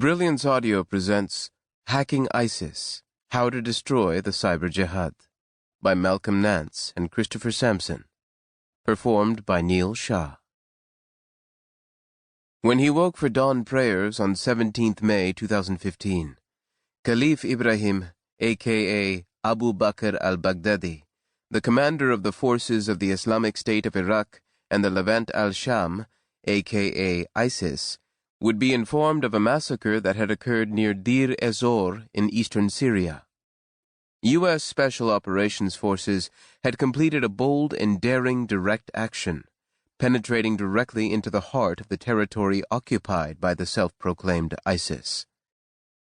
Brilliance Audio presents Hacking ISIS, How to Destroy the Cyber Jihad by Malcolm Nance and Christopher Sampson. Performed by Neil Shah. When he woke for dawn prayers on 17th May 2015, Caliph Ibrahim, a.k.a. Abu Bakr al-Baghdadi, the commander of the forces of the Islamic State of Iraq and the Levant al-Sham, a.k.a. ISIS, would be informed of a massacre that had occurred near Deir ez-Zor in eastern Syria. U.S. Special Operations Forces had completed a bold and daring direct action, penetrating directly into the heart of the territory occupied by the self-proclaimed ISIS.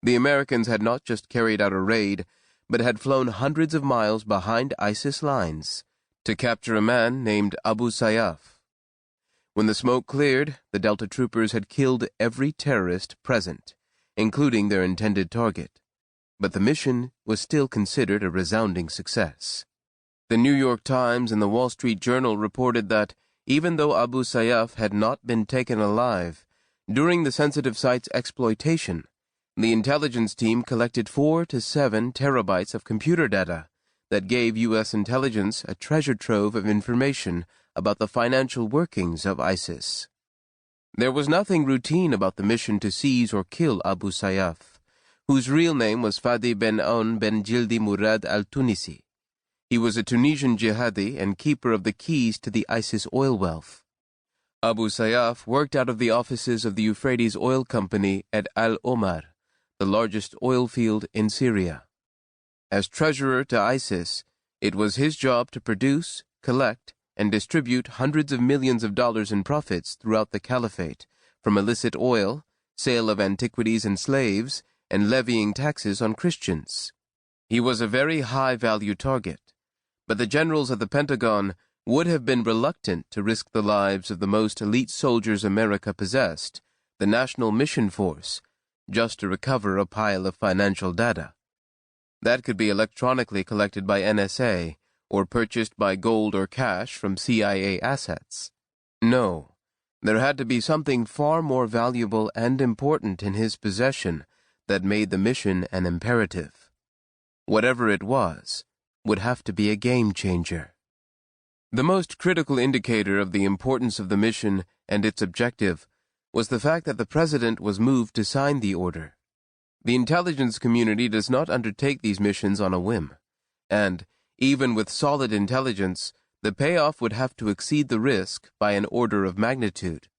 The Americans had not just carried out a raid, but had flown hundreds of miles behind ISIS lines to capture a man named Abu Sayyaf. When the smoke cleared, the Delta troopers had killed every terrorist present, including their intended target. But the mission was still considered a resounding success. The New York Times and the Wall Street Journal reported that, even though Abu Sayyaf had not been taken alive, during the sensitive site's exploitation, the intelligence team collected 4 to 7 terabytes of computer data that gave U.S. intelligence a treasure trove of information about the financial workings of ISIS. There was nothing routine about the mission to seize or kill Abu Sayyaf, whose real name was Fadi ben Aoun ben Jildi Murad al-Tunisi. He was a Tunisian jihadi and keeper of the keys to the ISIS oil wealth. Abu Sayyaf worked out of the offices of the Euphrates Oil Company at Al-Omar, the largest oil field in Syria. As treasurer to ISIS, it was his job to produce, collect, and distribute hundreds of millions of dollars in profits throughout the caliphate from illicit oil, sale of antiquities and slaves, and levying taxes on Christians. He was a very high-value target, but the generals of the Pentagon would have been reluctant to risk the lives of the most elite soldiers America possessed, the National Mission Force, just to recover a pile of financial data. That could be electronically collected by NSA, or purchased by gold or cash from CIA assets. No, there had to be something far more valuable and important in his possession that made the mission an imperative. Whatever it was, would have to be a game-changer. The most critical indicator of the importance of the mission and its objective was the fact that the president was moved to sign the order. The intelligence community does not undertake these missions on a whim, and, even with solid intelligence, the payoff would have to exceed the risk by an order of magnitude.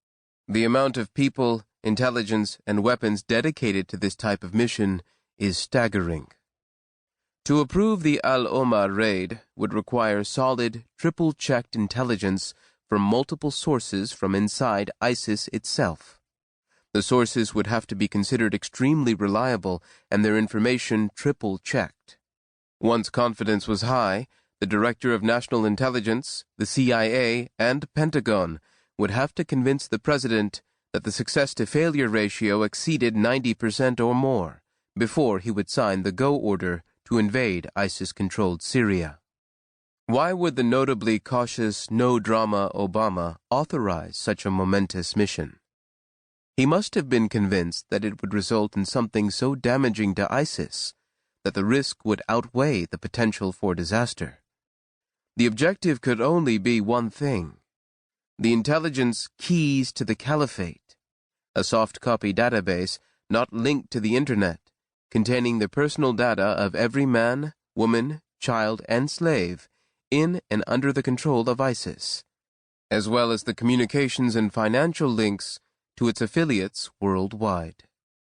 The amount of people, intelligence, and weapons dedicated to this type of mission is staggering. To approve the Al-Omar raid would require solid, triple-checked intelligence from multiple sources from inside ISIS itself. The sources would have to be considered extremely reliable and their information triple-checked. Once confidence was high, the Director of National Intelligence, the CIA, and Pentagon would have to convince the President that the success-to-failure ratio exceeded 90% or more before he would sign the go order to invade ISIS-controlled Syria. Why would the notably cautious, no-drama Obama authorize such a momentous mission? He must have been convinced that it would result in something so damaging to ISIS that the risk would outweigh the potential for disaster. The objective could only be one thing: the intelligence keys to the caliphate, a soft-copy database not linked to the Internet, containing the personal data of every man, woman, child, and slave in and under the control of ISIS, as well as the communications and financial links to its affiliates worldwide.